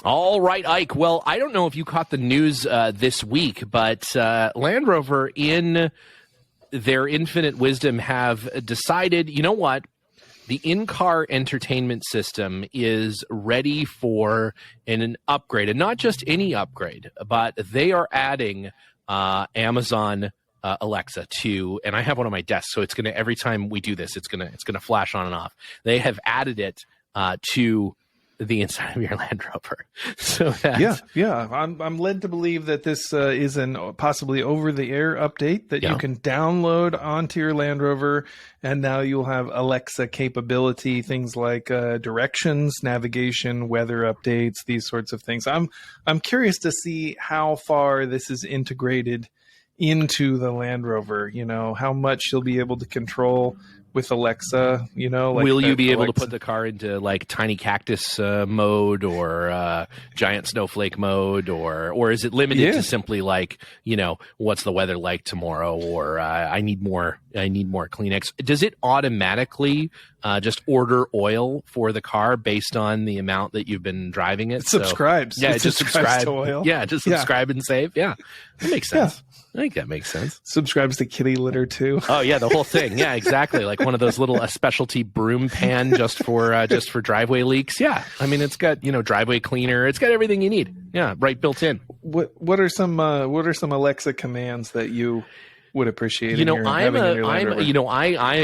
All right, Ike. Well, I don't know if you caught the news this week, but Land Rover, in their infinite wisdom, have decided, you know what? The in-car entertainment system is ready for an upgrade, and not just any upgrade, but they are adding Amazon Alexa to, and I have one on my desk, so it's going to, every time we do this, it's going to flash on and off. They have added it to the inside of your Land Rover. So that, yeah. I'm led to believe that this is an possibly over-the-air update that you can download onto your Land Rover, and now you'll have Alexa capability, things like directions, navigation, weather updates, these sorts of things. I'm curious to see how far this is integrated into the Land Rover. You know, how much you'll be able to control with Alexa, you know, like will you be able to put the car into like tiny cactus mode or giant snowflake mode, or is it limited to simply like, you know, what's the weather like tomorrow, or I need more Kleenex? Does it automatically just order oil for the car based on the amount that you've been driving it? It subscribes. Yeah, it just subscribes to oil. Yeah, just subscribe and save. Yeah, that makes sense. I think that makes sense. Subscribes to kitty litter too. Oh yeah, the whole thing. Yeah, exactly. Like one of those little specialty broom pan just for driveway leaks. Yeah, I mean it's got, you know, driveway cleaner. It's got everything you need. Yeah, right, built in. What are some Alexa commands that you would appreciate? You know, I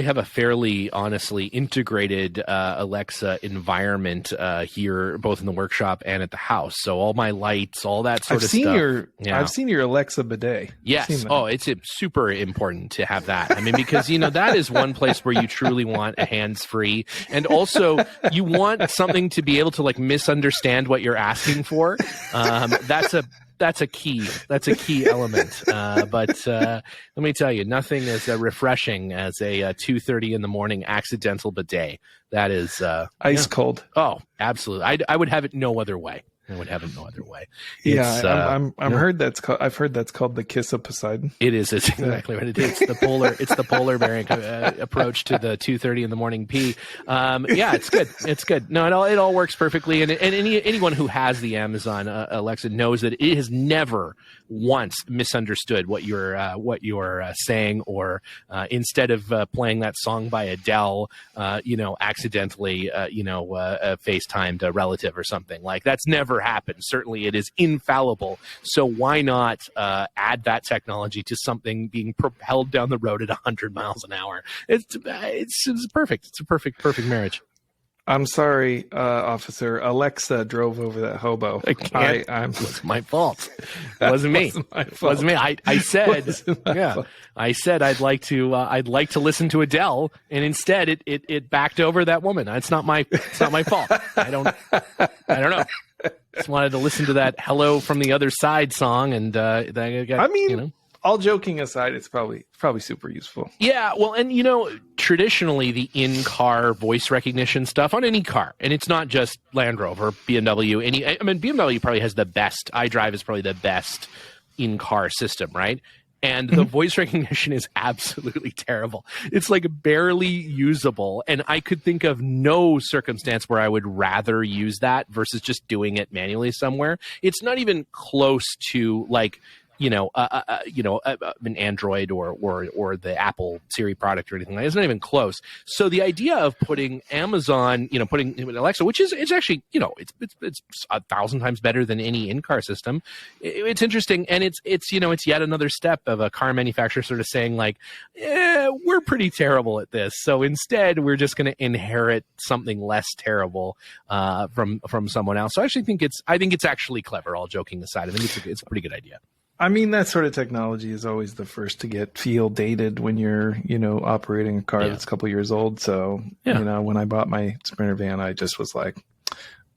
have a fairly honestly integrated Alexa environment here, both in the workshop and at the house. So all my lights, all that sort of stuff. I've seen your Alexa bidet. Yes. Oh, it's super important to have that. I mean, because, you know, that is one place where you truly want a hands-free, and also you want something to be able to like misunderstand what you're asking for. That's a key element. But let me tell you, nothing as refreshing as a 2:30 in the morning accidental bidet. That is ice cold. Oh, absolutely. I would have it no other way. I've heard that's called the kiss of Poseidon. It is. It's exactly what it is. It's the polar bearing approach to the 2:30 in the morning pee. Yeah, it's good. It's good. No, it all works perfectly. And anyone who has the Amazon Alexa knows that it has never once misunderstood what you're saying, or instead of playing that song by Adele, accidentally FaceTimed a relative or something. Like, that's never happened. Certainly it is infallible. So why not add that technology to something being propelled down the road at 100 miles an hour? It's perfect. It's a perfect marriage. I'm sorry, officer. Alexa drove over that hobo. It was my fault. It wasn't me. It wasn't me. I said I'd like to listen to Adele, and instead it backed over that woman. It's not my fault. I don't know. Just wanted to listen to that "Hello from the Other Side" song, and all joking aside, it's probably super useful. Yeah, well, and traditionally the in-car voice recognition stuff on any car, and it's not just Land Rover, BMW. BMW probably has the best. iDrive is probably the best in-car system, right? And the voice recognition is absolutely terrible. It's like barely usable. And I could think of no circumstance where I would rather use that versus just doing it manually somewhere. It's not even close to like, an Android or the Apple Siri product or anything like that. It's not even close. So the idea of putting Amazon, putting Alexa, which is, it's actually, it's 1,000 times better than any in-car system. It's interesting. And it's yet another step of a car manufacturer sort of saying like, we're pretty terrible at this. So instead we're just going to inherit something less terrible, from someone else. So I actually think it's actually clever, all joking aside. I think it's a pretty good idea. I mean, that sort of technology is always the first to feel dated when you're, operating a car that's a couple years old. So, when I bought my Sprinter van, I just was like,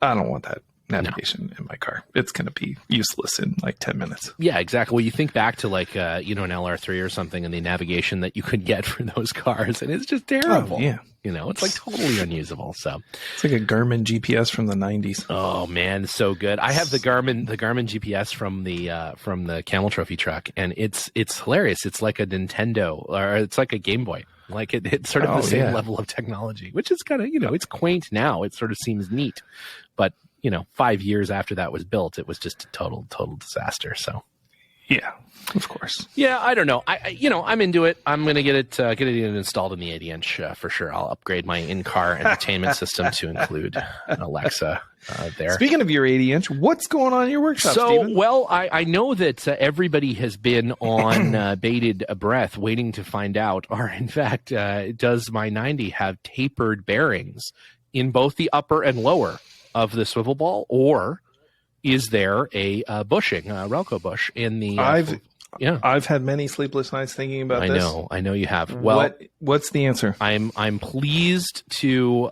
I don't want that navigation in my car. It's going to be useless in like 10 minutes. Yeah, exactly. Well, you think back to like, an LR3 or something and the navigation that you could get for those cars, and it's just terrible. Oh, yeah. It's like totally unusable. So it's like a Garmin GPS from the 90s. Oh man, so good. I have the Garmin GPS from the Camel Trophy truck, and it's hilarious. It's like a Nintendo, or it's like a Game Boy. Like it's sort of the same level of technology, which is kind of, it's quaint now. It sort of seems neat, but 5 years after that was built, it was just a total disaster. So. Yeah, of course. Yeah, I don't know. I'm into it. I'm gonna get it installed in the 80-inch for sure. I'll upgrade my in-car entertainment system to include Alexa there. Speaking of your 80-inch, what's going on in your workshop, Stephen? Well, I know that everybody has been on bated breath, waiting to find out. Or in fact, does my 90 have tapered bearings in both the upper and lower of the swivel ball, or is there a bushing, a Relco bush in the? I've had many sleepless nights thinking about this. I know you have. Well, what's the answer? I'm pleased to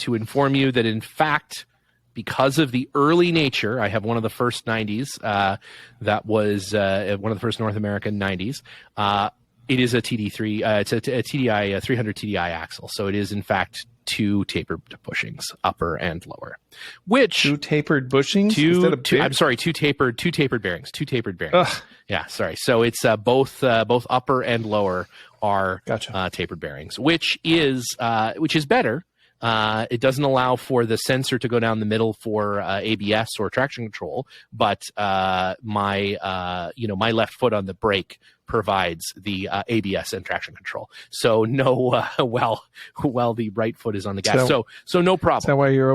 inform you that in fact, because of the early nature, I have one of the first 90s. That was one of the first North American 90s. It is a TD3. It's a TDI 300 TDI axle. So it is in fact two tapered bushings, upper and lower. Which two tapered bushings? Two tapered bearings. Two tapered bearings. Ugh. Yeah, sorry. So it's both upper and lower are Gotcha. Tapered bearings, which is better. It doesn't allow for the sensor to go down the middle for ABS or traction control, but my left foot on the brake provides the ABS and traction control. So no, while the right foot is on the gas. So no problem. That's why you're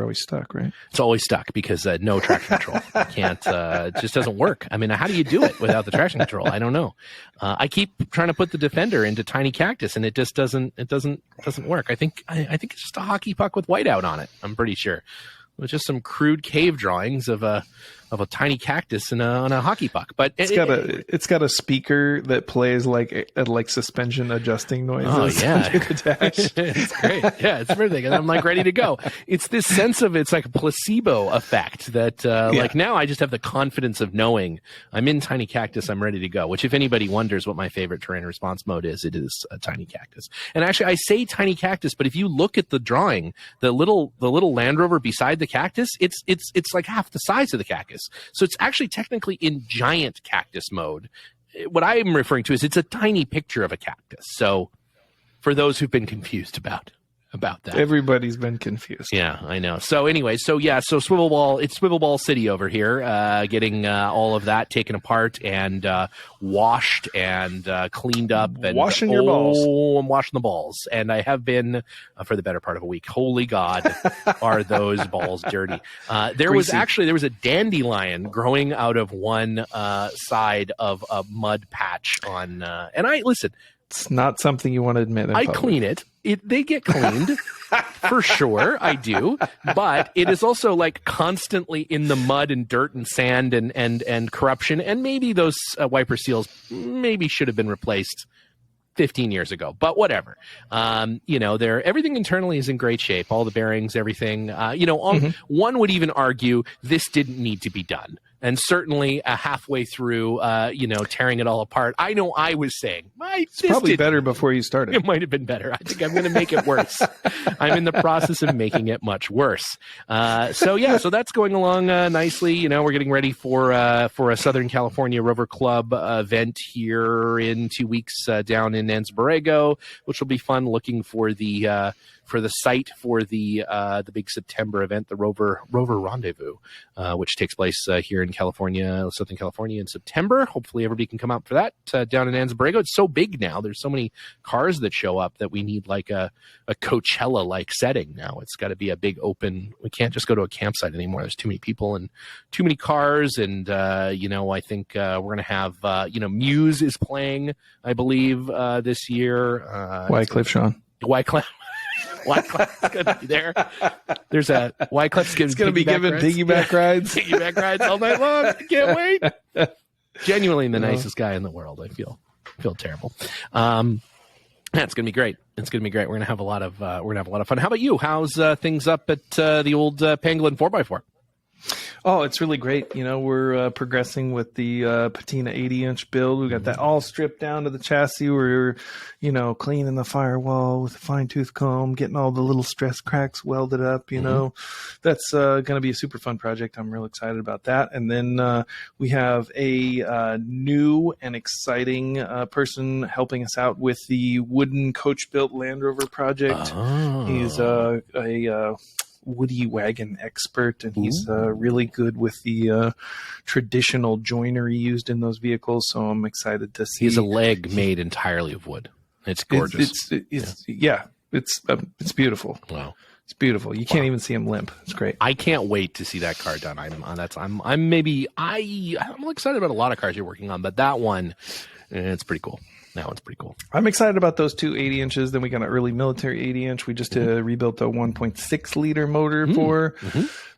always stuck, right? It's always stuck because no traction control. Can't. It just doesn't work. I mean, how do you do it without the traction control? I don't know. I keep trying to put the Defender into Tiny Cactus, and it just doesn't work. I think it's just a hockey puck with whiteout on it. I'm pretty sure. With just some crude cave drawings of a tiny cactus and on a hockey puck, but it's got a speaker that plays like suspension adjusting noises. Oh yeah, under the dash. It's great. Yeah, it's everything, and I'm like ready to go. It's this sense of it's like a placebo effect that like now I just have the confidence of knowing I'm in Tiny Cactus. I'm ready to go. Which, if anybody wonders what my favorite terrain response mode is, it is a Tiny Cactus. And actually, I say Tiny Cactus, but if you look at the drawing, the little Land Rover beside the cactus, it's like half the size of the cactus. So it's actually technically in giant cactus mode. What I'm referring to is it's a tiny picture of a cactus. So for those who've been confused about that. Everybody's been confused. Yeah, I know. So anyway, so Swivel Ball, it's Swivel Ball City over here, getting all of that taken apart and washed and cleaned up. And washing your balls. Oh, I'm washing the balls. And I have been for the better part of a week. Holy God, are those balls dirty. There was a dandelion growing out of one side of a mud patch on, and listen. It's not something you want to admit in public. Clean it. They get cleaned for sure. I do, but it is also like constantly in the mud and dirt and sand and corruption. And maybe those wiper seals maybe should have been replaced 15 years ago, but whatever. Everything internally is in great shape. All the bearings, everything. One would even argue this didn't need to be done. And certainly halfway through, tearing it all apart, I know I was saying, it's probably better before you started. It might have been better. I think I'm going to make it worse. I'm in the process of making it much worse. So that's going along nicely. We're getting ready for a Southern California Rover Club event here in 2 weeks down in Ansborrego, which will be fun. Looking for the site for the big September event, the Rover Rendezvous, which takes place here in California, Southern California in September. Hopefully everybody can come out for that down in Ansborrego. It's so big now. There's so many cars that show up that we need like a Coachella-like setting now. It's got to be a big open. We can't just go to a campsite anymore. There's too many people and too many cars. And, I think we're going to have, Muse is playing, I believe, this year. Wycliffe Sean. Wycliffe is going to be there. There's a Wycliffe's going to be giving piggyback rides. Piggyback rides all night long. I can't wait. Genuinely the nicest guy in the world. I feel terrible. It's going to be great. It's going to be great. We're going to have a lot of fun. How about you? How's things up at the old Pangolin 4x4? Oh, it's really great. We're progressing with the Patina 80-inch build. We got that all stripped down to the chassis. We're, cleaning the firewall with a fine-tooth comb, getting all the little stress cracks welded up. That's going to be a super fun project. I'm real excited about that. And then we have a new and exciting person helping us out with the wooden coach-built Land Rover project. Oh. He's woody wagon expert, and he's really good with the traditional joinery used in those vehicles. So I'm excited to see. He has a leg made entirely of wood. It's gorgeous. It's beautiful. Wow. It's beautiful. You can't even see him limp. It's great. I can't wait to see that car done. I'm excited about a lot of cars you're working on, but that one, it's pretty cool. That one's pretty cool. I'm excited about those two 80 inches. Then we got an early military 80 inch. We just rebuilt a 1.6 liter motor for.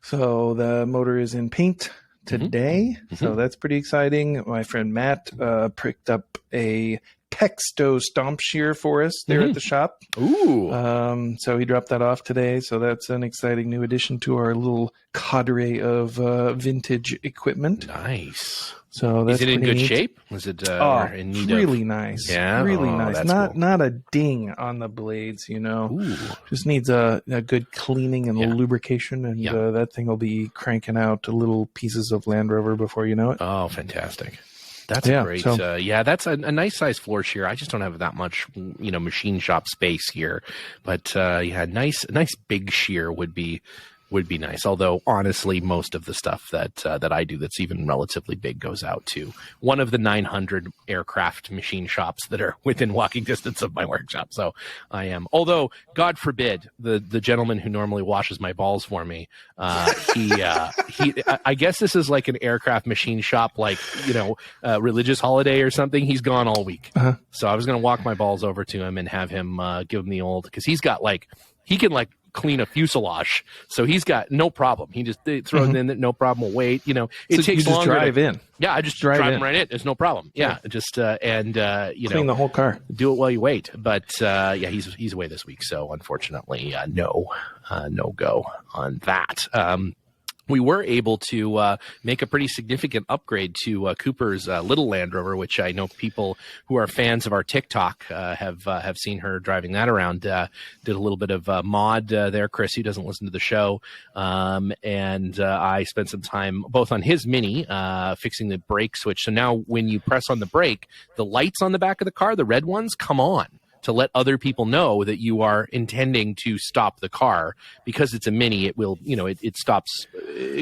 So the motor is in paint today. So that's pretty exciting. My friend Matt picked up a Pexto stomp shear for us there at the shop. Ooh. So he dropped that off today. So that's an exciting new addition to our little cadre of vintage equipment. Nice. So that's is it in good neat. shape? Was it in need really of... nice? Yeah, really nice. That's cool. Not a ding on the blades, you know. Ooh. Just needs a good cleaning and lubrication, and that thing will be cranking out little pieces of Land Rover before you know it. Oh, fantastic. That's a great. That's a nice size floor shear. I just don't have that much, machine shop space here. But nice big shear would be nice. Although honestly, most of the stuff that I do that's even relatively big goes out to one of the 900 aircraft machine shops that are within walking distance of my workshop. So I am. Although God forbid the gentleman who normally washes my balls for me, I guess this is like an aircraft machine shop, like religious holiday or something. He's gone all week. So I was gonna walk my balls over to him and have him give him the old, because he's got he can clean a fuselage, so he's got no problem. He just throws in that no problem. Will wait. It so takes you just longer. Drive in. Yeah, I just drive him right in. There's no problem. Yeah, just clean the whole car. Do it while you wait. But he's away this week, so unfortunately, no go on that. We were able to make a pretty significant upgrade to Cooper's little Land Rover, which I know people who are fans of our TikTok have seen her driving that around. Did a little bit of mod there, Chris, who doesn't listen to the show, and I spent some time both on his Mini fixing the brake switch. So now when you press on the brake, the lights on the back of the car, the red ones, come on to let other people know that you are intending to stop the car. Because it's a Mini, it will, it stops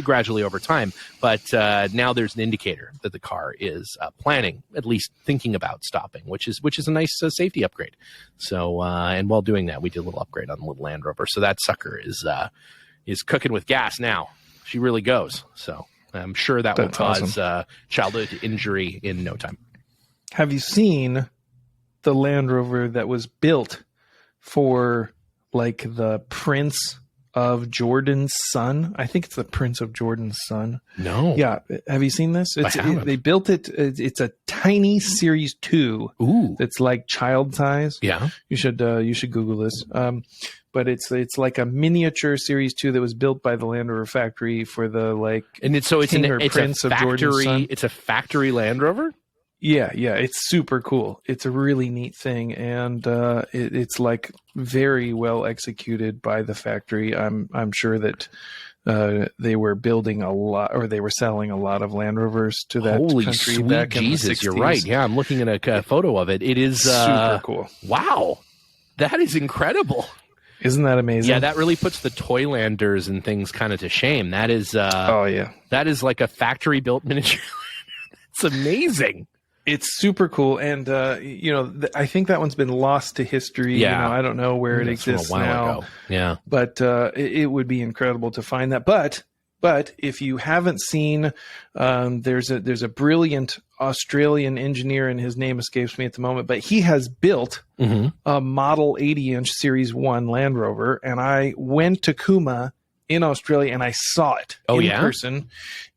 gradually over time. But now there's an indicator that the car is planning, at least thinking about stopping, which is a nice safety upgrade. So, and while doing that, we did a little upgrade on the little Land Rover. So that sucker is cooking with gas now. She really goes. So I'm sure that will cause childhood injury in no time. Have you seen the Land Rover that was built for the Prince of Jordan's son? I think it's the Prince of Jordan's son. No. Yeah. Have you seen this? They built it. It's a tiny Series 2. Ooh. That's like child size. Yeah. You should Google this. But it's like a miniature Series 2 that was built by the Land Rover factory for the and it's Prince of Jordan's son. It's a factory Land Rover. Yeah, it's super cool. It's a really neat thing, and it's very well executed by the factory. I'm sure that they were building a lot, or they were selling a lot of Land Rovers to that Holy country sweet back Jesus, in the 60s. You're right. Yeah, I'm looking at a photo of it. It is super cool. Wow, that is incredible. Isn't that amazing? Yeah, that really puts the Toylanders and things kind of to shame. That is that is like a factory built miniature. It's amazing. It's super cool, and I think that one's been lost to history. Yeah, I don't know where it exists from a while now. Ago. Yeah, but it would be incredible to find that. But if you haven't seen, there's a brilliant Australian engineer, and his name escapes me at the moment, but he has built a Model 80-inch Series 1 Land Rover, and I went to Cooma in Australia and I saw it in person,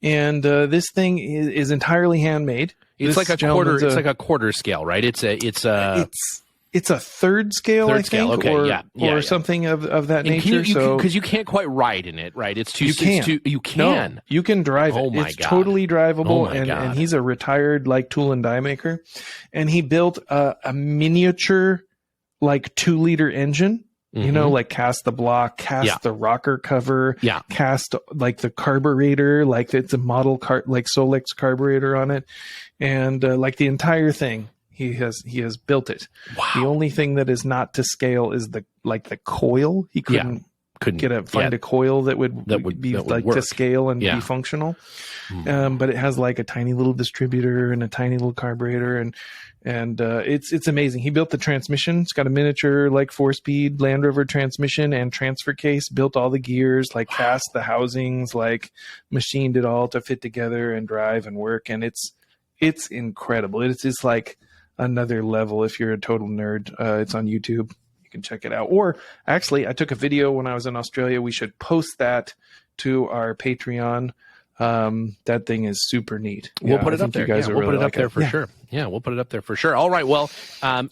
and this thing is entirely handmade. It's like a quarter. It's like a quarter scale, right? It's a third scale, I think, okay, or something of that nature. Because you can't quite ride in it, right? It's too. You can. You can. No, you can drive it. It's totally drivable, and he's a retired tool and die maker, and he built a miniature 2-liter engine. Cast the block, cast the rocker cover, cast the carburetor, it's a model Solex carburetor on it, and the entire thing. He has built it. Wow. The only thing that is not to scale is the coil. He couldn't find a coil that would be like work. to scale and be functional. But it has like a tiny little distributor and a tiny little carburetor, and it's amazing. He built the transmission. It's got a miniature like 4-speed Land Rover transmission and transfer case. Built all the gears, like cast the housings, like machined it all to fit together and drive and work. And it's incredible. It's just like another level. If you're a total nerd, it's on YouTube. You can check it out. Or actually, I took a video when I was in Australia. We should post that to our Patreon. That thing is super neat. We'll put it up there. We'll put it up there for sure. Yeah, we'll put it up there for sure. All right. Well,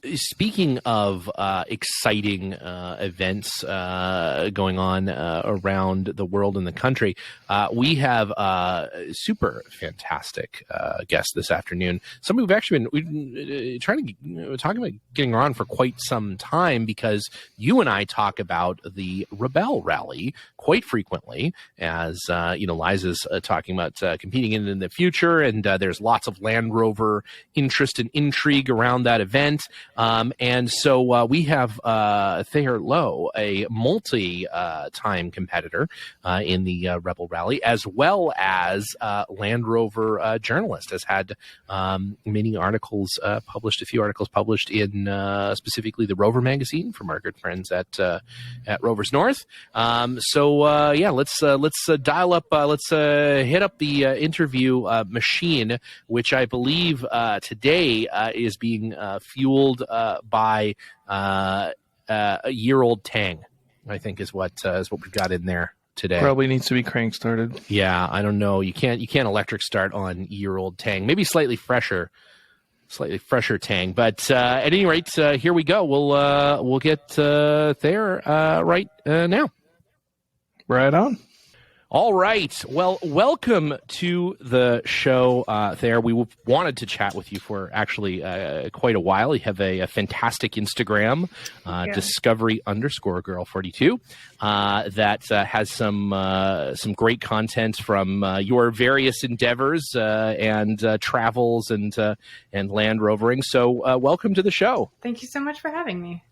speaking of exciting events going on around the world and the country, we have a super fantastic guest this afternoon. Somebody we've actually been talking about getting her on for quite some time, because you and I talk about the Rebel Rally quite frequently, as Liza's talking about competing in the future, and there's lots of Land Rover interest and intrigue around that event. And so we have Thayer Lowe, a multi-time competitor in the Rebel Rally, as well as Land Rover journalist, has had many articles published, a few articles published in specifically the Rover magazine from our good friends at Rovers North. Let's dial up, let's hit up the interview machine, which I believe today is being fueled by a year-old Tang, I think is what we've got in there today. Probably needs to be crank started. Yeah, I don't know. You can't electric start on year-old Tang. Maybe slightly fresher Tang. But at any rate, here we go. We'll get there right now. Right on. All right. Well, welcome to the show, Thayer. We wanted to chat with you for actually quite a while. You have a fantastic Instagram, Discovery_Girl42, that has some great content from your various endeavors and travels and Land Rovering. So welcome to the show. Thank you so much for having me.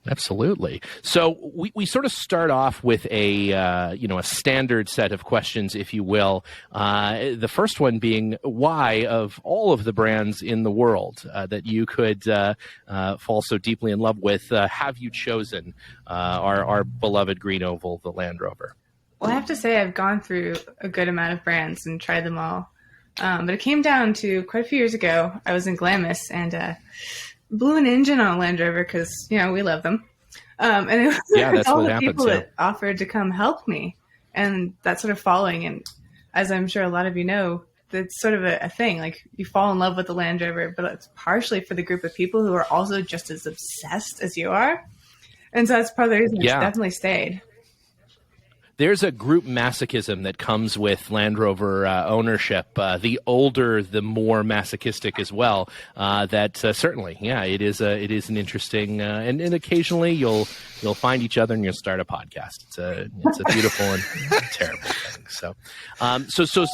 Absolutely. So we sort of start off with a standard set of questions, if you will. The first one being, why, of all of the brands in the world that you could fall so deeply in love with, have you chosen our beloved green oval, the Land Rover? Well, I have to say I've gone through a good amount of brands and tried them all. But it came down to quite a few years ago. I was in Glamis and blew an engine on a Land Rover because, we love them. And it was, that's all what the happens, people that offered to come help me. And that sort of following. And as I'm sure a lot of you know, it's sort of a thing. Like, you fall in love with the Land Rover, but it's partially for the group of people who are also just as obsessed as you are. And so that's part of the reason it's definitely stayed. There's a group masochism that comes with Land Rover ownership. The older, the more masochistic as well. That certainly, it is an interesting, and occasionally you'll find each other and you'll start a podcast. It's a beautiful and terrible thing. So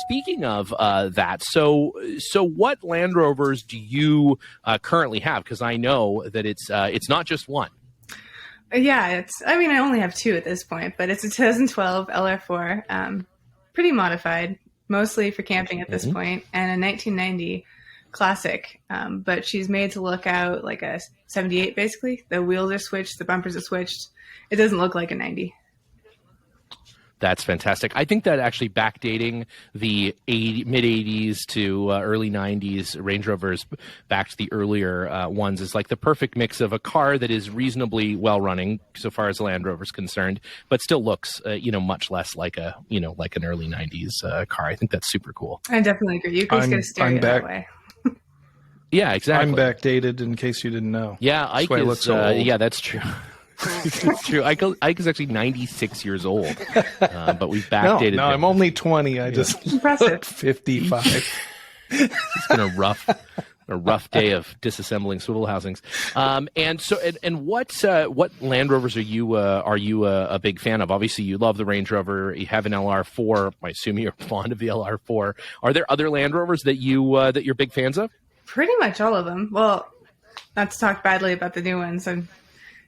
speaking of that, so what Land Rovers do you currently have? Because I know that it's not just one. Yeah, I only have two at this point, but it's a 2012 LR4, pretty modified, mostly for camping at this point, and a 1990 classic, but she's made to look out like a 78, basically. The wheels are switched, the bumpers are switched. It doesn't look like a 90. That's fantastic. I think that actually backdating the mid-'80s to early '90s Range Rovers back to the earlier ones is like the perfect mix of a car that is reasonably well-running so far as the Land Rover is concerned, but still looks, much less like an early '90s car. I think that's super cool. I definitely agree. You guys get a stereo that way. Yeah, exactly. I'm backdated, in case you didn't know. Yeah, Ike is. Yeah, that's true. It's true. Ike is actually 96 years old, but we've backdated. No, I'm only 20. I just look 55. It's been a rough day of disassembling swivel housings. And what Land Rovers are you a big fan of? Obviously, you love the Range Rover. You have an LR4. I assume you're fond of the LR4. Are there other Land Rovers that you're big fans of? Pretty much all of them. Well, not to talk badly about the new ones.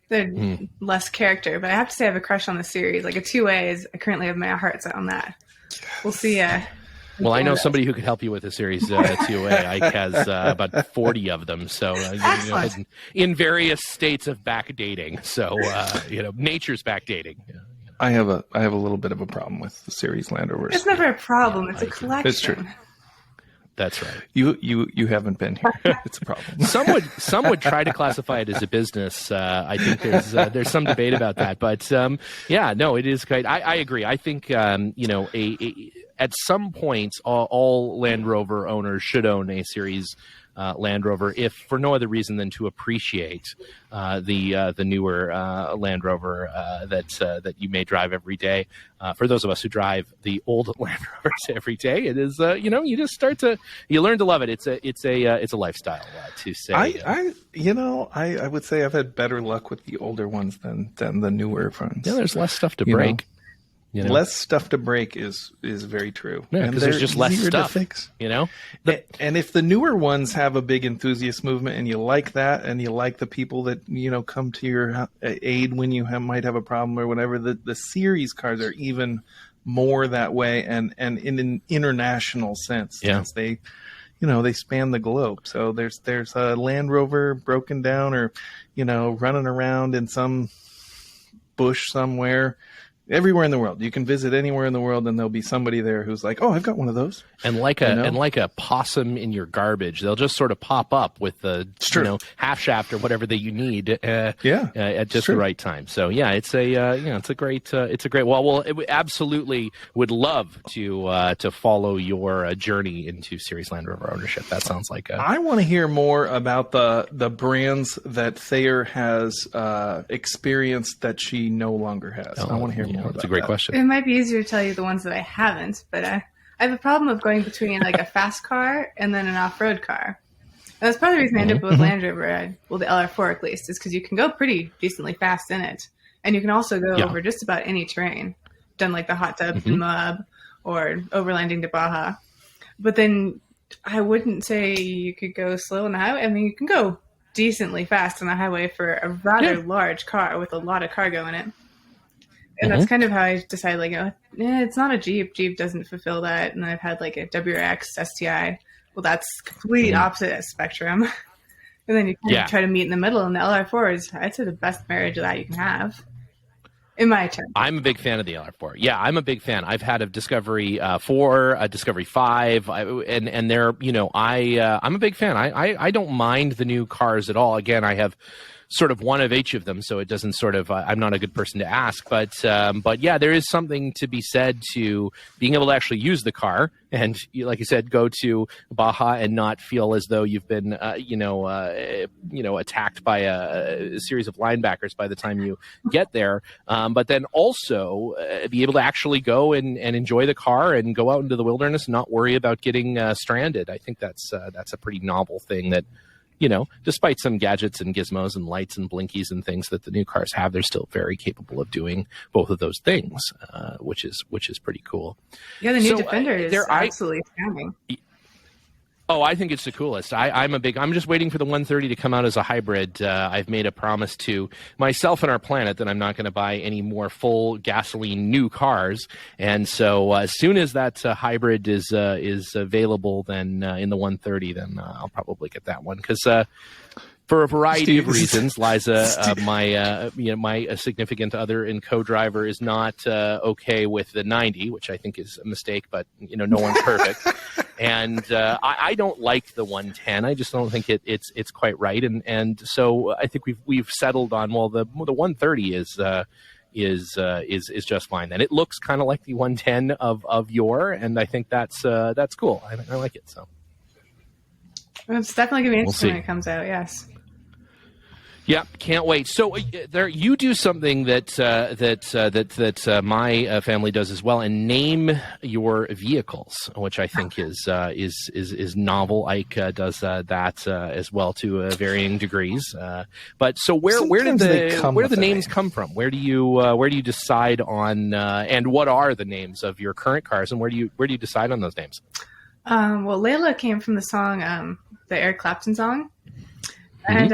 They're less character, but I have to say I have a crush on the series. Like a 2A is, I currently have my heart set on that. We'll see. Well, I know somebody who could help you with a series 2A. Ike has about 40 of them, so in various states of backdating. So nature's backdating. I have a little bit of a problem with the series Land Rovers. It's never a problem. It's a collection. It's true. That's right. You haven't been here. It's a problem. Some would try to classify it as a business. I think there's some debate about that, but it is great. I agree. I think at some point all Land Rover owners should own a series Land Rover, if for no other reason than to appreciate the newer Land Rover that you may drive every day. For those of us who drive the old Land Rovers every day, it is you just you learn to love it. It's a lifestyle to say. I would say I've had better luck with the older ones than the newer ones. Yeah, there's less stuff to break. Less stuff to break is very true. Yeah, because there's just less stuff to fix. And if the newer ones have a big enthusiast movement, and you like that, and you like the people that come to your aid when you might have a problem or whatever, the series cars are even more that way, and in an international sense, since they span the globe. So there's a Land Rover broken down or running around in some bush somewhere. Everywhere in the world, you can visit anywhere in the world, and there'll be somebody there who's like, "Oh, I've got one of those." And like a possum in your garbage, they'll just sort of pop up with the half shaft or whatever that you need, at just the right time. So it's a great. Well, we absolutely would love to follow your journey into Series Land Rover ownership. That sounds like I want to hear more about the brands that Thayer has experienced that she no longer has. I want to hear more. That's a great question. It might be easier to tell you the ones that I haven't, but I have a problem of going between like a fast car and then an off-road car. And that's part of the reason I ended up with Land Rover, the LR4 at least, is because you can go pretty decently fast in it. And you can also go over just about any terrain, done like the hot tub in Moab or overlanding to Baja. But then I wouldn't say you could go slow on the highway. I mean, you can go decently fast on the highway for a rather large car with a lot of cargo in it. And that's kind of how I decided, it's not a Jeep. Jeep doesn't fulfill that. And then I've had like a WRX STI. Well, that's complete opposite spectrum. And then you kind of try to meet in the middle. And the LR4 is, I'd say, the best marriage of that you can have. In my term. I'm a big fan of the LR4. Yeah, I'm a big fan. I've had a Discovery 4, a Discovery 5, and they're, I'm a big fan. I don't mind the new cars at all. Again, I have sort of one of each of them, so it doesn't sort of I'm not a good person to ask, but yeah, there is something to be said to being able to actually use the car and, like you said, go to Baja and not feel as though you've been attacked by a series of linebackers by the time you get there, but then also be able to actually go and enjoy the car and go out into the wilderness and not worry about getting stranded. I think that's a pretty novel thing that, despite some gadgets and gizmos and lights and blinkies and things that the new cars have, they're still very capable of doing both of those things, which is pretty cool. Yeah, the new Defender is absolutely astounding. Oh, I think it's the coolest. I'm just waiting for the 130 to come out as a hybrid. I've made a promise to myself and our planet that I'm not going to buy any more full gasoline new cars. And so as soon as that hybrid is available, then in the 130, then I'll probably get that one. Because for a variety of reasons, Liza, my significant other and co-driver is not okay with the 90, which I think is a mistake, but no one's perfect. And I don't like the 110. I just don't think it's quite right. And so I think we've settled on the 130 is just fine. Then it looks kind of like the 110 of yore, and I think that's cool. I like it. So it's definitely gonna be interesting when it comes out. Yes. Yeah, can't wait. So you do something that my family does as well, and name your vehicles, which I think is novel. Ike does that as well to varying degrees. But so where do the names come from? Where do you decide on and what are the names of your current cars, and where do you decide on those names? Well, Layla came from the song, the Eric Clapton song. And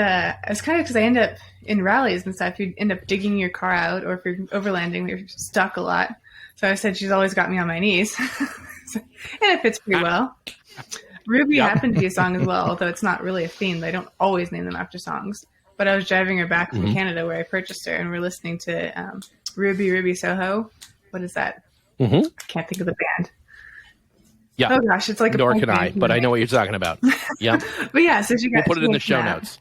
it's kind of because I end up in rallies and stuff, you end up digging your car out, or if you're overlanding, you're stuck a lot. So I said she's always got me on my knees. And it fits pretty well. Ruby happened to be a song as well, although it's not really a theme. They don't always name them after songs. But I was driving her back from Canada where I purchased her, and we're listening to Ruby Soho. What is that? I can't think of the band. Yeah. Oh gosh, it's like a nor can I, but I know what you're talking about. Yeah. But yeah, so we'll put it in the show notes.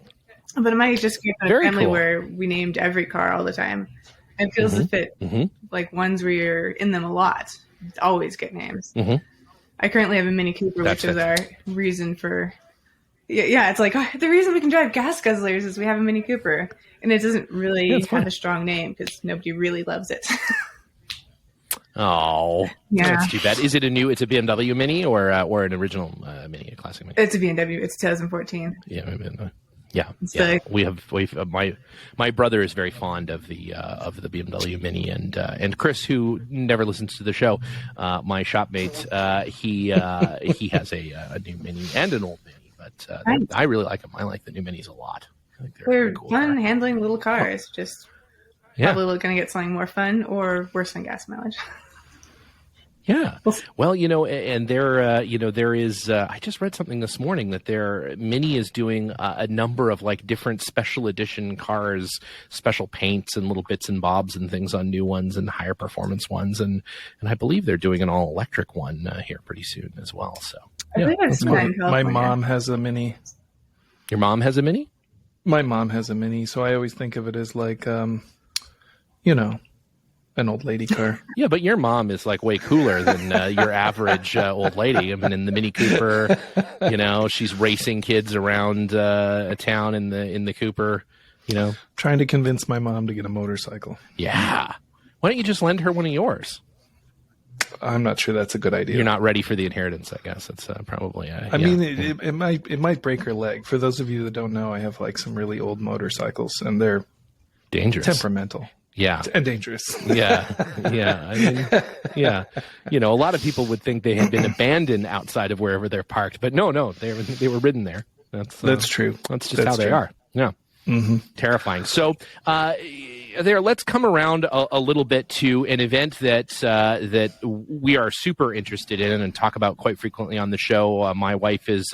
But it might just be a family where we named every car all the time. It feels as if it like ones where you're in them a lot. Always get names. I currently have a Mini Cooper, which is our reason for. Yeah, it's like the reason we can drive gas guzzlers is we have a Mini Cooper, and it doesn't really have a strong name because nobody really loves it. Oh, yeah, that's too bad. Is it it's a BMW Mini or an original Mini, a classic Mini? It's a BMW. It's 2014. Yeah. My brother is very fond of the BMW Mini, and Chris, who never listens to the show, my shopmate, he has a new Mini and an old Mini, but I really like them. I like the new Minis a lot. I think they're cool fun handling little cars. Just probably going to get something more fun or worse than gas mileage. Yeah. Well, and there is, I just read something this morning that Mini is doing a number of like different special edition cars, special paints and little bits and bobs and things on new ones and higher performance ones. And I believe they're doing an all electric one here pretty soon as well. So my mom has a Mini. Your mom has a Mini? My mom has a Mini. So I always think of it as like, an old lady car. Yeah, but your mom is like way cooler than your average old lady. I mean, in the Mini Cooper, she's racing kids around a town in the Cooper. Trying to convince my mom to get a motorcycle. Yeah, why don't you just lend her one of yours? I'm not sure that's a good idea. You're not ready for the inheritance, I guess. It's probably. I mean, it might break her leg. For those of you that don't know, I have like some really old motorcycles, and they're dangerous, temperamental. Yeah. And dangerous. Yeah. I mean, yeah. A lot of people would think they had been abandoned outside of wherever they're parked, but no, they were ridden there. That's true. That's just how they are. Yeah. Terrifying. So, let's come around a little bit to an event that we are super interested in and talk about quite frequently on the show. My wife is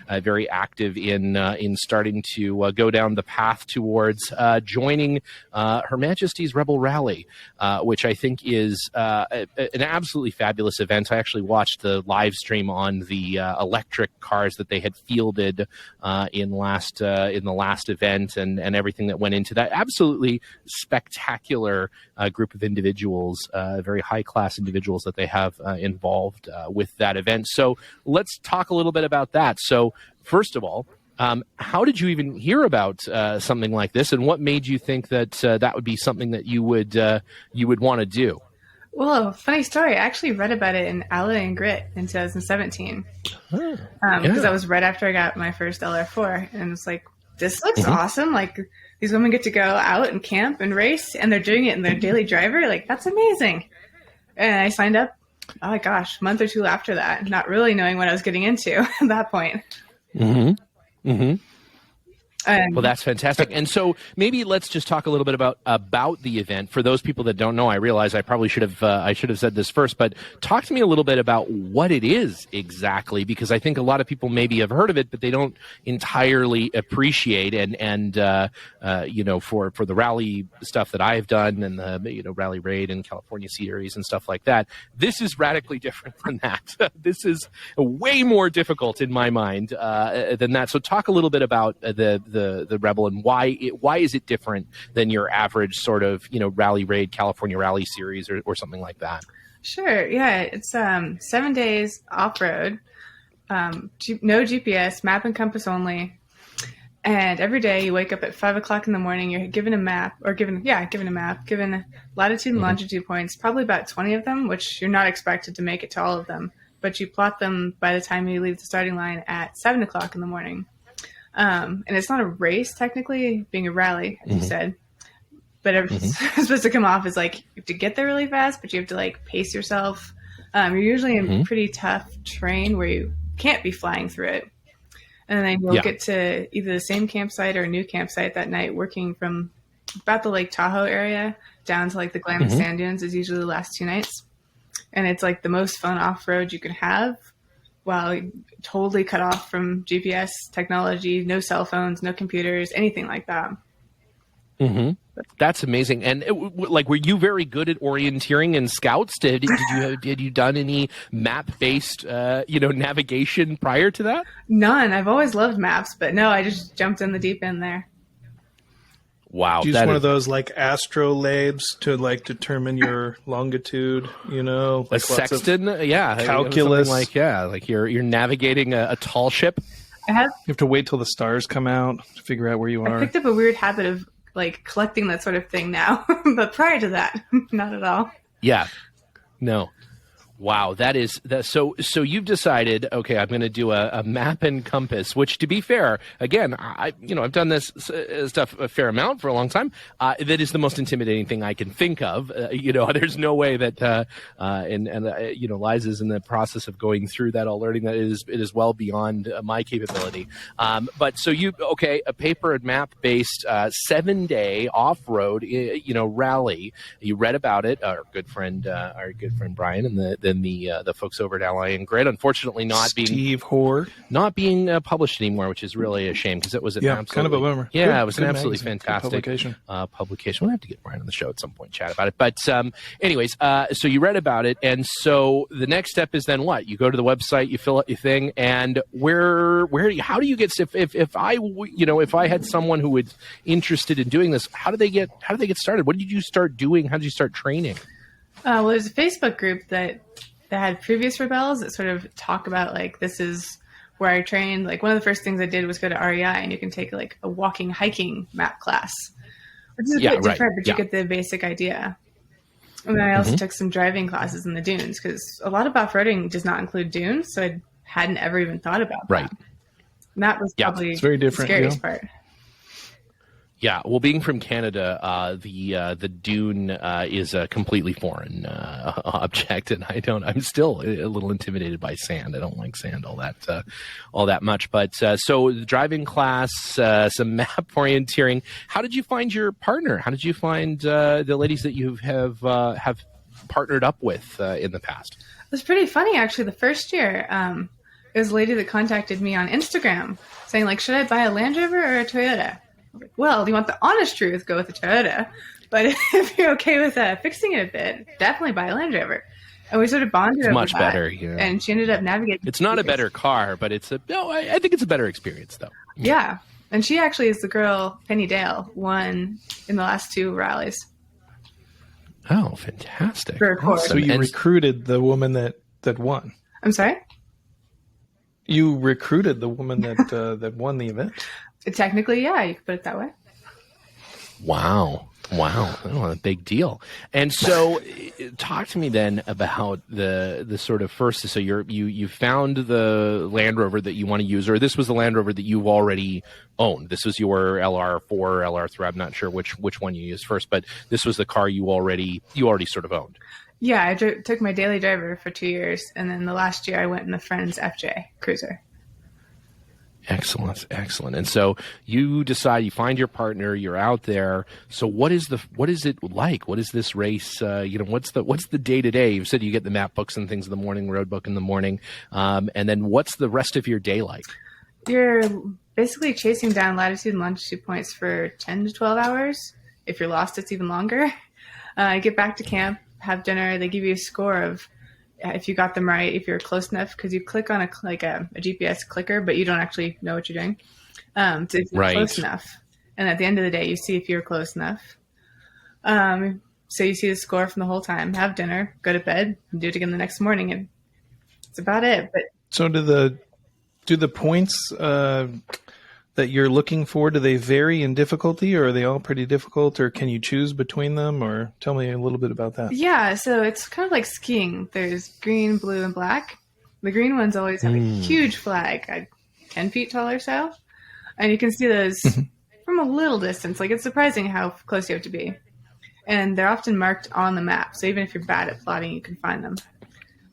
very active in starting to go down the path towards joining Her Majesty's Rebel Rally, which I think is an absolutely fabulous event. I actually watched the live stream on the electric cars that they had fielded in the last event and everything that went into that. Absolutely spectacular group of individuals, very high-class individuals that they have involved with that event. So let's talk a little bit about that. So first of all, how did you even hear about something like this, and what made you think that that would be something that you would want to do? Well, funny story. I actually read about it in Aloe and Grit in 2017 because that was right after I got my first LR4, and it's like, this looks awesome. Like, these women get to go out and camp and race, and they're doing it in their daily driver. Like, that's amazing. And I signed up, oh my gosh, a month or two after that, not really knowing what I was getting into at that point. Well, that's fantastic. And so maybe let's just talk a little bit about the event. For those people that don't know, I realize I probably should have said this first, but talk to me a little bit about what it is exactly, because I think a lot of people maybe have heard of it, but they don't entirely appreciate. And for the rally stuff that I've done and the Rally Raid and California Series and stuff like that, this is radically different from that. This is way more difficult in my mind than that. So talk a little bit about the Rebel and why is it different than your average sort of Rally Raid California Rally Series or something like that? Sure. Yeah, it's 7 days off road, no GPS, map and compass only, and every day you wake up at 5 o'clock in the morning. You're given a map, given latitude and longitude points, probably about 20 of them, which you're not expected to make it to all of them, but you plot them by the time you leave the starting line at 7 o'clock in the morning. And it's not a race, technically, being a rally, as you said. But it's supposed to come off as like you have to get there really fast, but you have to like pace yourself. You're usually in pretty tough terrain where you can't be flying through it. And then you'll get to either the same campsite or a new campsite that night, working from about the Lake Tahoe area down to like the Glamis Sand Dunes is usually the last 2 nights. And it's like the most fun off-road you can have while totally cut off from GPS technology, no cell phones, no computers, anything like that. Mm-hmm. That's amazing. And like, were you very good at orienteering and scouts? Did you done any map-based, navigation prior to that? None. I've always loved maps, but no, I just jumped in the deep end there. Wow. Use one of those like astrolabes to like determine your longitude, like a sextant. Yeah. Calculus. Like you're navigating a tall ship. You have to wait till the stars come out to figure out where you are. I picked up a weird habit of like collecting that sort of thing now, but prior to that, not at all. Yeah. No. Wow, so you've decided, okay, I'm going to do a map and compass, which, to be fair, again, I've done this stuff a fair amount for a long time. That is the most intimidating thing I can think of. There's no way that Liza's in the process of going through that, all learning that it is well beyond my capability. But so a paper and map based 7-day off road, rally. You read about it. Our good friend Brian and the folks over at Ally and Grid, unfortunately Steve Hoare not being published anymore, which is really a shame because it was an absolutely, kind of a bummer. Yeah, it was an absolutely fantastic publication. We'll have to get Brian on the show at some point, chat about it. But anyways, so you read about it, and so the next step is then what? You go to the website, you fill out your thing, and how do you get if I had someone who was interested in doing this, how do they get started? What did you start doing? How did you start training? Well, there's a Facebook group that had previous rebels that sort of talk about like, this is where I trained. Like one of the first things I did was go to REI, and you can take like a walking hiking map class, which is a bit different, but you get the basic idea. And then I also took some driving classes in the dunes because a lot of off-roading does not include dunes, so I hadn't ever even thought about that. And that was probably it's very different, the scariest part. Yeah, well, being from Canada, the dune is a completely foreign object, and I'm still a little intimidated by sand. I don't like sand all that much. But so the driving class, some map orienteering. How did you find your partner? How did you find the ladies that you have partnered up with in the past? It was pretty funny, actually. The first year, it was a lady that contacted me on Instagram saying, like, should I buy a Land Rover or a Toyota? Like, well, do you want the honest truth? Go with the Toyota. But if you're okay with fixing it a bit, definitely buy a Land Rover. And we sort of bonded over much that. Better. Yeah. And she ended up navigating. It's not a better car, but I think it's a better experience, though. Yeah. And she actually is the girl, Penny Dale, won in the last 2 rallies. Oh, fantastic. For a course. So you recruited the woman that won. I'm sorry? You recruited the woman that won the event. Technically, yeah, you could put it that way. Wow. Oh, a big deal. And so talk to me then about the sort of first, so you found the Land Rover that you want to use, or this was the Land Rover that you already owned. This was your LR4 or LR3. I'm not sure which one you used first, but this was the car you already sort of owned. Yeah, I took my daily driver for 2 years, and then the last year I went in the Friends FJ Cruiser. Excellent. And so you decide, you find your partner, you're out there. So what is it like? What is this race? What's the day to day? You said you get the map books and things in the morning, road book in the morning. And then what's the rest of your day like? You're basically chasing down latitude and longitude points for 10 to 12 hours. If you're lost, it's even longer. Get back to camp, have dinner. They give you a score of if you got them right, if you're close enough, because you click on a GPS clicker, but you don't actually know what you're doing. So if you're close enough. And at the end of the day, you see if you're close enough. So you see the score from the whole time, have dinner, go to bed, and do it again the next morning. And it's about it. But so do the points that you're looking for, do they vary in difficulty, or are they all pretty difficult, or can you choose between them? Or tell me a little bit about that. Yeah, so it's kind of like skiing. There's green, blue, and black. The green ones always have a huge flag, 10 feet tall or so. And you can see those from a little distance. Like, it's surprising how close you have to be. And they're often marked on the map. So even if you're bad at plotting, you can find them.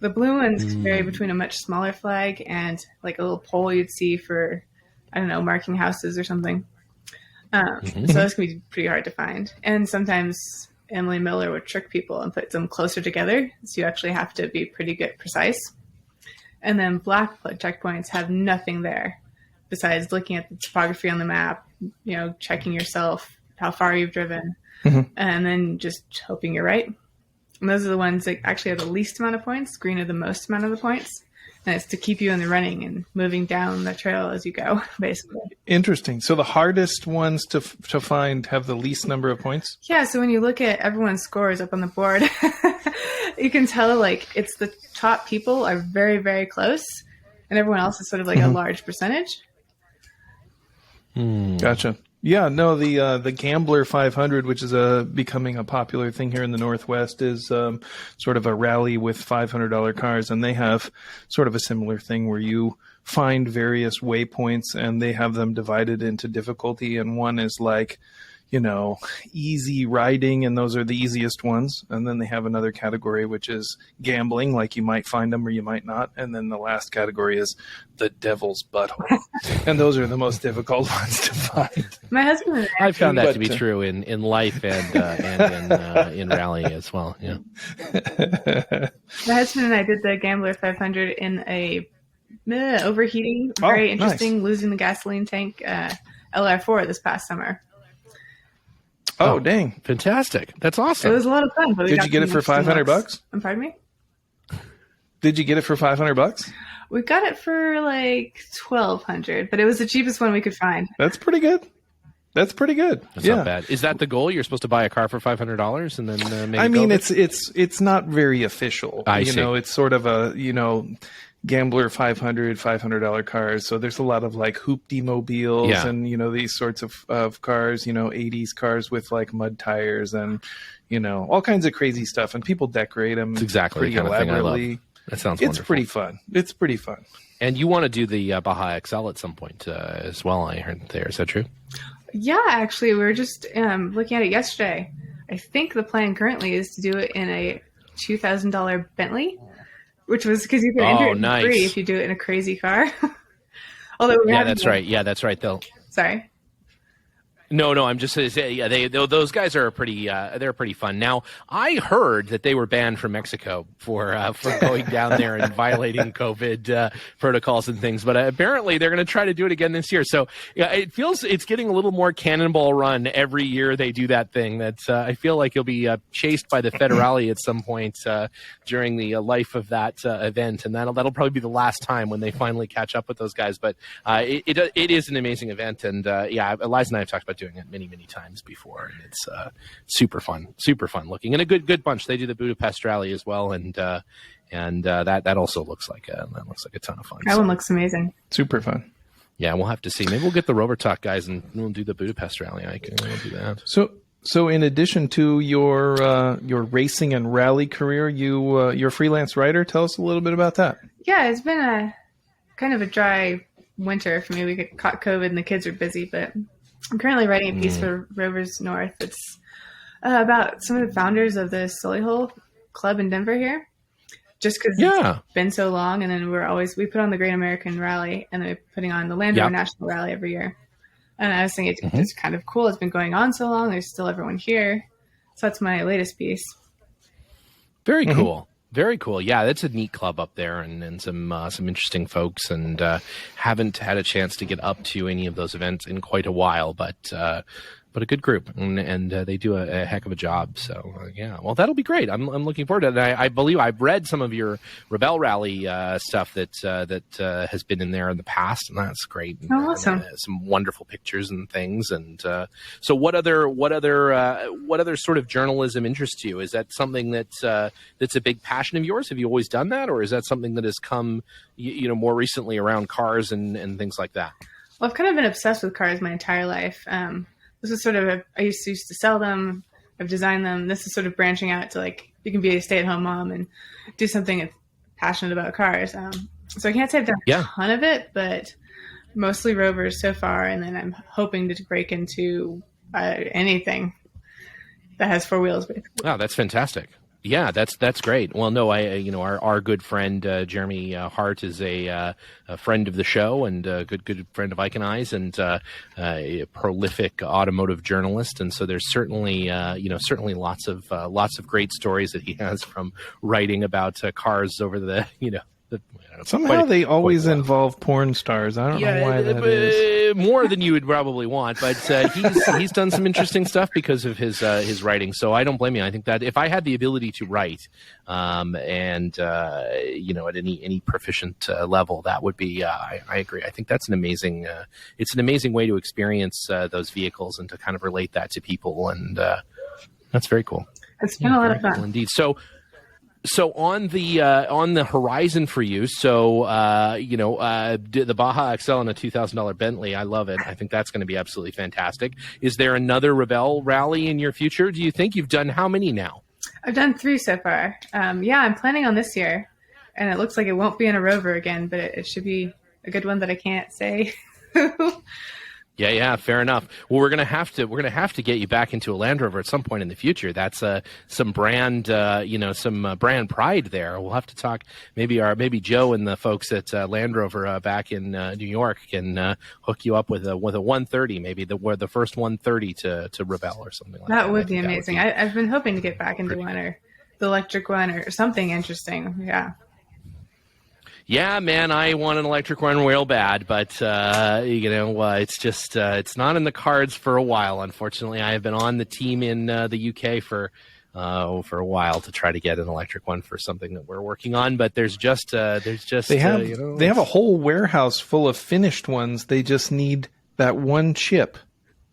The blue ones vary between a much smaller flag and like a little pole you'd see for I don't know, marking houses or something. So those can be pretty hard to find. And sometimes Emily Miller would trick people and put them closer together. So you actually have to be pretty precise. And then black checkpoints have nothing there besides looking at the topography on the map, checking yourself, how far you've driven, and then just hoping you're right. And those are the ones that actually have the least amount of points. Green are the most amount of the points. And it's to keep you in the running and moving down the trail as you go, basically. Interesting. So the hardest ones to find have the least number of points? Yeah, so when you look at everyone's scores up on the board, you can tell it's the top people are very, very close, and everyone else is sort of like a large percentage. Gotcha. Yeah, no, the Gambler 500, which is becoming a popular thing here in the Northwest, is sort of a rally with $500 cars, and they have sort of a similar thing where you find various waypoints and they have them divided into difficulty, and one is like, easy riding, and those are the easiest ones. And then they have another category, which is gambling, like you might find them or you might not. And then the last category is the devil's butthole. And those are the most difficult ones to find. My husband and I've found that to be true in life and in rally as well. Yeah. My husband and I did the Gambler 500 in a overheating, very interesting, nice. Losing the gasoline tank LR4 this past summer. Oh, dang. Fantastic. That's awesome. It was a lot of fun. But did you get it for $500? Pardon me? Did you get it for $500? We got it for like $1,200, but it was the cheapest one we could find. That's pretty good. That's not bad. Is that the goal? You're supposed to buy a car for $500 and then maybe I mean, it's not very official. I see. It's sort of a, Gambler $500 cars. So there's a lot of like hoopty mobiles and, these sorts of cars, 80s cars with like mud tires and, all kinds of crazy stuff. And people decorate them exactly pretty the kind elaborately. of thing I love. That sounds wonderful. It's pretty fun. And you want to do the Baja XL at some point as well, I heard there. Is that true? Yeah, actually, we were just looking at it yesterday. I think the plan currently is to do it in a $2,000 Bentley, which was because you can enter it free if you do it in a crazy car. Although that's right. Yeah, that's right. Sorry. No, I'm just going to say, those guys are they're pretty fun. Now, I heard that they were banned from Mexico for going down there and violating COVID protocols and things, but apparently they're going to try to do it again this year. So yeah, it feels it's getting a little more Cannonball Run every year they do that thing. That's I feel like you'll be chased by the Federale at some point during the life of that event, and that'll probably be the last time when they finally catch up with those guys. But it is an amazing event, and Eliza and I have talked about doing it many times before, and it's super fun looking, and a good bunch. They do the Budapest Rally as well, and that also looks like a ton of fun. That one looks amazing. Super fun. Yeah, we'll have to see. Maybe we'll get the Rover Talk guys and we'll do the Budapest Rally. We'll do that. So in addition to your racing and rally career, you're a freelance writer. Tell us a little bit about that. Yeah, it's been a kind of a dry winter for me. We caught COVID and the kids are busy, but I'm currently writing a piece for Rovers North. It's about some of the founders of the Solihull Club in Denver here. Just because it's been so long, and then we put on the Great American Rally, and then we're putting on the Land Rover National Rally every year. And I was thinking it's kind of cool. It's been going on so long. There's still everyone here. So that's my latest piece. Very cool. Very cool. Yeah, that's a neat club up there, and some interesting folks, and haven't had a chance to get up to any of those events in quite a while, but a good group, and they do a heck of a job. So well, that'll be great. I'm looking forward to it. And I believe I've read some of your Rebel Rally stuff that has been in there in the past, and that's great. Oh, awesome! Some wonderful pictures and things. And so, what other sort of journalism interests you? Is that something that's a big passion of yours? Have you always done that, or is that something that has come more recently around cars and things like that? Well, I've kind of been obsessed with cars my entire life. This is sort of I used to sell them. I've designed them. This is sort of branching out to like you can be a stay-at-home mom and do something that's passionate about cars. So I can't say I've done a ton of it, but mostly Rovers so far. And then I'm hoping to break into anything that has four wheels. Basically. Wow, that's fantastic. Yeah, that's great. Well, no, our good friend Jeremy Hart is a friend of the show and a good friend of Ike and I's, and a prolific automotive journalist. And so there's certainly lots of great stories that he has from writing about cars over the Somehow they always involve porn stars. I don't know why that is. More than you would probably want, but he's done some interesting stuff because of his writing. So I don't blame you. I think that if I had the ability to write, at any proficient level, that would be. I agree. I think that's an amazing. It's an amazing way to experience those vehicles and to kind of relate that to people, and that's very cool. It's been a lot of fun, cool indeed. So on the horizon for you, the Baja XL and a $2,000 Bentley, I love it. I think that's going to be absolutely fantastic. Is there another Rebelle rally in your future? Do you think you've done how many now? I've done 3 so far. I'm planning on this year, and it looks like it won't be in a Rover again, but it should be a good one that I can't say. Yeah, fair enough. Well, we're gonna have to get you back into a Land Rover at some point in the future. That's some brand, brand pride there. We'll have to talk. Maybe Joe and the folks at Land Rover back in New York can hook you up with a 130, maybe the first 130 to Rebelle or something like that. That would be amazing. I've been hoping to get back into one, or the electric one, or something interesting. Yeah. Yeah, man, I want an electric one real bad, but it's just it's not in the cards for a while. Unfortunately, I have been on the team in the UK for a while to try to get an electric one for something that we're working on. But they have a whole warehouse full of finished ones. They just need that one chip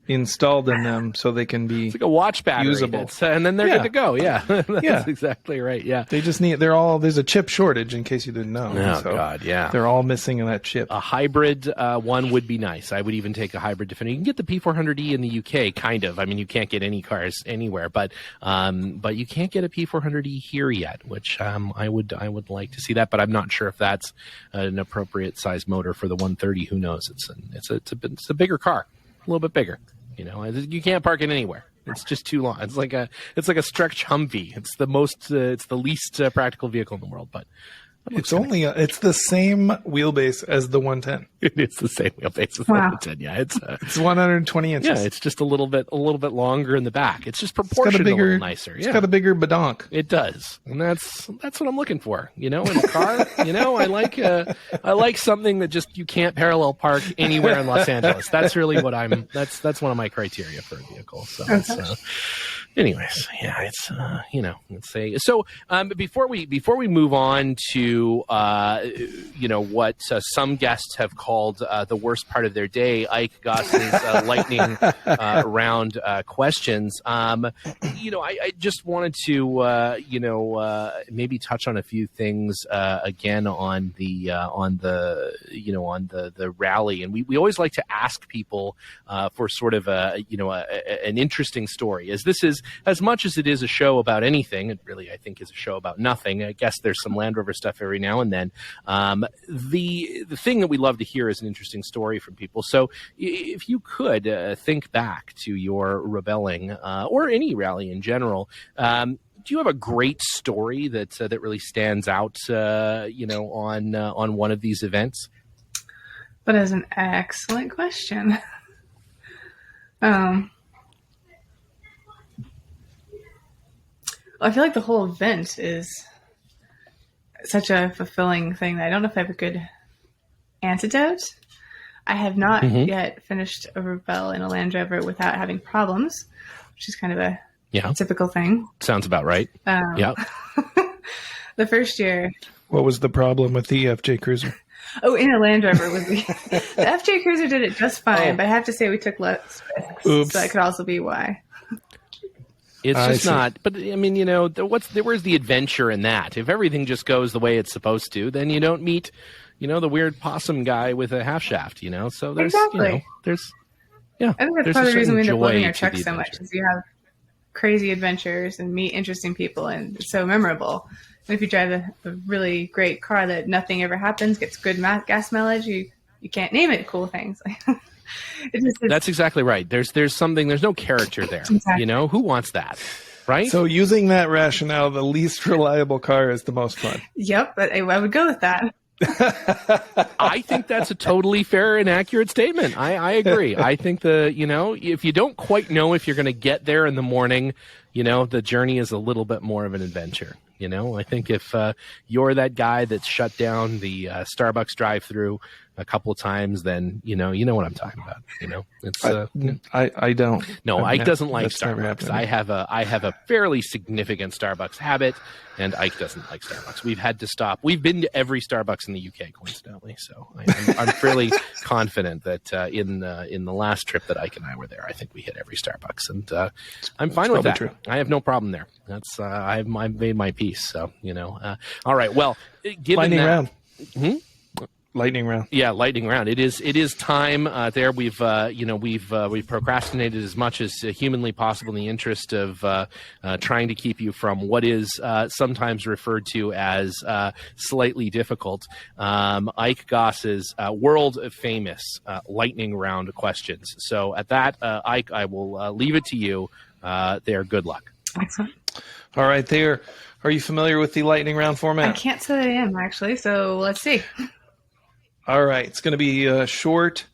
installed in them so they can be like a watch battery usable, and then they're good to go. Yeah, that's exactly right. Yeah, they just need. There's a chip shortage in case you didn't know. Oh God, yeah, they're all missing in that chip. A hybrid one would be nice. I would even take a hybrid Defender. You can get the P400e in the UK, kind of. I mean, you can't get any cars anywhere, but you can't get a P400e here yet, which I would like to see that, but I'm not sure if that's an appropriate size motor for the 130. Who knows? It's a bigger car, a little bit bigger. You can't park it anywhere. It's just too long. It's like a stretch Humvee. It's the least practical vehicle in the world, but it's the same wheelbase as the 110. It is the same wheelbase as the 110. Yeah, it's 120 inches. Yeah, it's just a little bit longer in the back. It's just proportionally a little nicer. It's got a bigger badonk. It does, and that's what I'm looking for. In a car. I like something that just you can't parallel park anywhere in Los Angeles. That's really what I'm. That's one of my criteria for a vehicle. So. Anyways, yeah, it's let's say so. Before we move on to what some guests have called the worst part of their day, Ike Goss's lightning round questions. I just wanted to maybe touch on a few things again on the rally, and we always like to ask people for sort of an interesting story, as this is. As much as it is a show about anything, it really, I think, is a show about nothing. I guess there's some Land Rover stuff every now and then. The thing that we love to hear is an interesting story from people. So if you could think back to your rebelling or any rally in general, do you have a great story that really stands out, on one of these events? That is an excellent question. I feel like the whole event is such a fulfilling thing that I don't know if I have a good antidote. I have not yet finished a Rebelle in a Land Rover without having problems, which is kind of a typical thing. Sounds about right. Yeah. The first year. What was the problem with the FJ Cruiser? Oh, in a Land Rover was the FJ Cruiser did it just fine, but I have to say we took less risks. Oops. So that could also be why. It's just not. But I mean, where's the adventure in that? If everything just goes the way it's supposed to, then you don't meet, the weird possum guy with a half shaft. So there's, exactly. Yeah. I think that's part of the reason we end up loving our truck so much, is you have crazy adventures and meet interesting people, and it's so memorable. And if you drive a really great car that nothing ever happens, gets good gas mileage, you can't name it cool things. That's exactly right. There's no character there. Exactly. Who wants that? right? So using that rationale, the least reliable car is the most fun. Yep, but I would go with that. I think that's a totally fair and accurate statement. I agree. I think if you don't quite know if you're going to get there in the morning, the journey is a little bit more of an adventure. I think if you're that guy that's shut down the Starbucks drive-through a couple of times, then you know what I'm talking about. It's I don't. No, Ike doesn't like that's never Starbucks. happened. I have a fairly significant Starbucks habit, and Ike doesn't like Starbucks. We've had to stop. We've been to every Starbucks in the UK, coincidentally. So I'm fairly confident that in the last trip that Ike and I were there, I think we hit every Starbucks, and I'm fine with that. True. I have no problem there. That's I've made my peace. So all right. Well, given Lightning that, round. Hmm? Lightning round. Yeah, lightning round. It is time there. We've procrastinated as much as humanly possible in the interest of trying to keep you from what is sometimes referred to as slightly difficult. Ike Goss's world famous lightning round questions. So at that, Ike, I will leave it to you. There. Good luck. Excellent. All right, there. Are you familiar with the lightning round format? I can't say that I am, actually, so let's see. All right, it's going to be short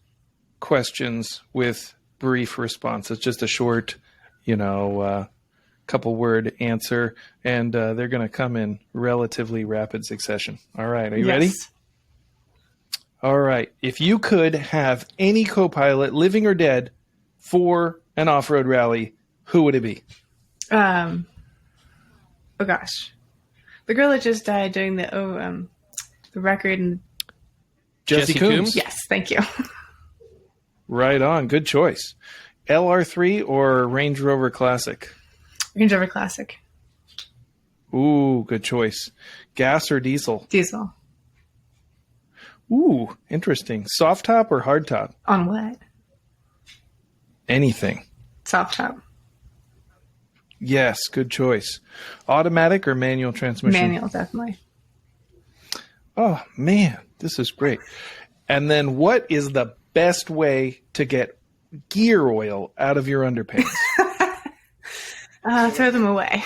questions with brief responses. Just a short, couple word answer, and they're going to come in relatively rapid succession. All right, are you ready? All right. If you could have any co-pilot, living or dead, for an off-road rally, who would it be? Oh gosh, the girl that just died doing the record. And Jesse Coombs. yes, thank you. Right on. Good choice. LR3 or Range Rover Classic? Range Rover Classic. Ooh, good choice. Gas or diesel? Diesel. Ooh, interesting. Soft top or hard top? On what? Anything. Soft top. Yes, good choice. Automatic or manual transmission? Manual, definitely. Oh, man, this is great. And then what is the best way to get gear oil out of your underpants? Throw them away.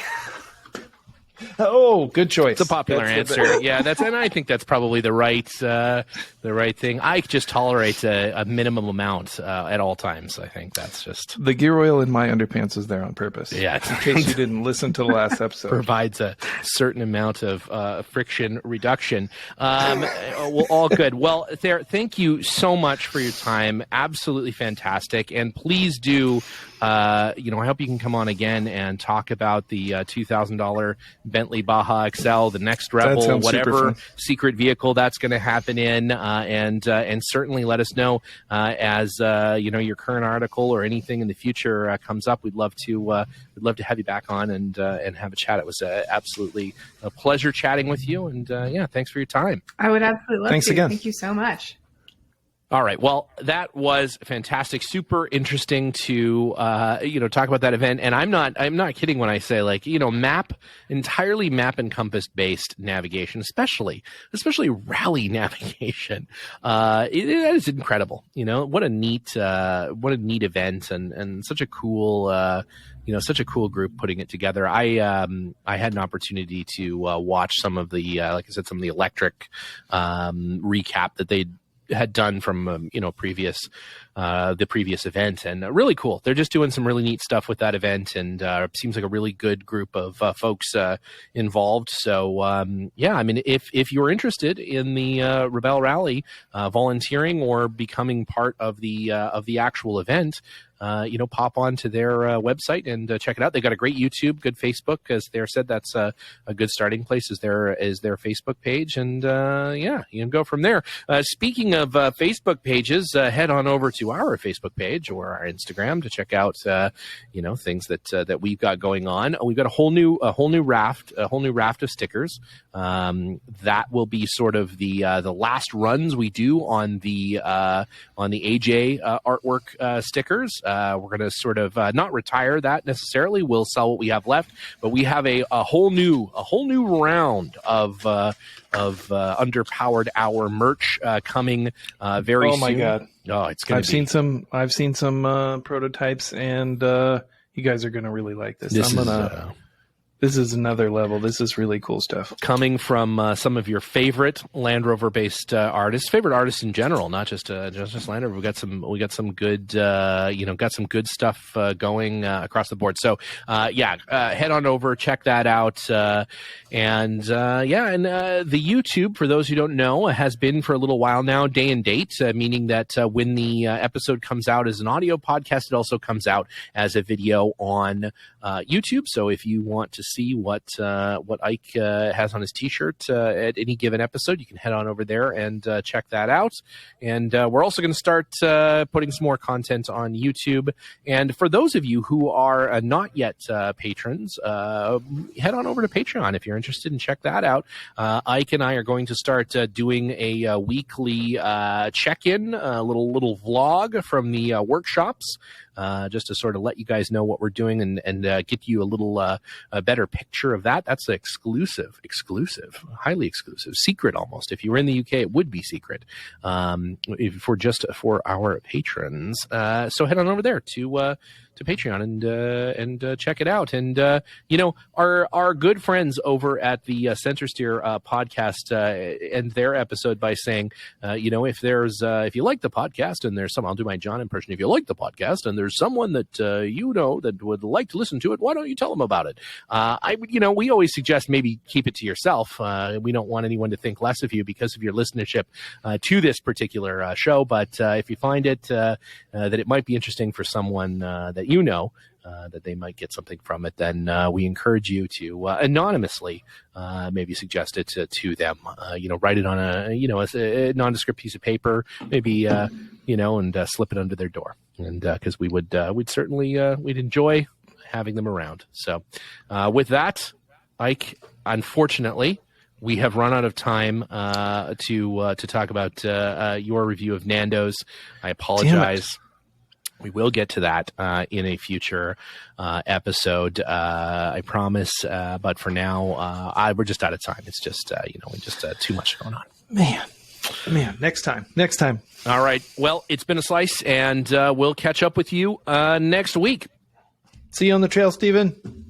Oh, good choice. It's a popular answer. Yeah, and I think that's probably the right thing. Ike just tolerates a minimum amount at all times. I think that's just the gear oil in my underpants is there on purpose. Yeah, in case you didn't listen to the last episode, provides a certain amount of friction reduction. Well, all good. Well, thank you so much for your time. Absolutely fantastic, and please do. I hope you can come on again and talk about the $2,000 Bentley Baja XL, the next Rebel, whatever secret vehicle that's going to happen in, and certainly let us know as your current article or anything in the future comes up. We'd love to have you back on and have a chat. It was absolutely a pleasure chatting with you, and thanks for your time. I would absolutely love Thanks to. Again. Thank you so much. All right. Well, that was fantastic. Super interesting to talk about that event. And I'm not kidding when I say entirely map and compass based navigation, especially rally navigation. That is incredible. What a neat event and such a cool such a cool group putting it together. I had an opportunity to watch some of the like I said, some of the electric recap that they had done from the previous event, and really cool. They're just doing some really neat stuff with that event, and seems like a really good group of folks involved. So if you're interested in the Rebel Rally, volunteering or becoming part of the actual event, pop onto their website and check it out. They got a great YouTube, good Facebook, as they said. That's a good starting place. Is their Facebook page, and you can go from there. Speaking of Facebook pages, head on over to our Facebook page or our Instagram to check out things that we've got going on. We've got a whole new raft of stickers. That will be sort of the last runs we do on the AJ artwork stickers. We're going to sort of not retire that necessarily. We'll sell what we have left, but we have a whole new round of Underpowered Hour merch coming very soon. Oh my God! Oh, it's going to I've seen some prototypes, and You guys are going to really like this. This is another level. This is really cool stuff. Coming from some of your favorite Land Rover-based artists, favorite artists in general, not just Land Rover. We got some good, got some good stuff going across the board. So head on over, check that out, and the YouTube, for those who don't know, has been for a little while now, day and date, meaning that when the episode comes out as an audio podcast, it also comes out as a video on YouTube. So if you want to see what Ike has on his T-shirt at any given episode, you can head on over there and check that out. And we're also going to start putting some more content on YouTube. And for those of you who are not yet patrons, head on over to Patreon if you're interested, and check that out. Ike and I are going to start doing a weekly check-in, little vlog from the workshops. Just to sort of let you guys know what we're doing and get you a little better picture of that. That's exclusive, highly exclusive, secret almost. If you were in the UK, it would be secret for our patrons. So head on over there to Patreon and check it out. And our good friends over at the Center Steer podcast end their episode by saying, if you like the podcast and there's some, I'll do my John impression. If you like the podcast and there's someone that that would like to listen to it, why don't you tell them about it? We always suggest maybe keep it to yourself. We don't want anyone to think less of you because of your listenership to this particular show. But if you find it that it might be interesting for someone that that they might get something from it, then we encourage you to anonymously maybe suggest it to them. Write it on a nondescript piece of paper, maybe and slip it under their door. And because we'd certainly we'd enjoy having them around. So with that, Ike, unfortunately, we have run out of time to talk about your review of Nando's. I apologize. We will get to that in a future episode, I promise. But for now, we're just out of time. It's just, too much going on. Man, next time. All right. Well, it's been a slice, and we'll catch up with you next week. See you on the trail, Stephen.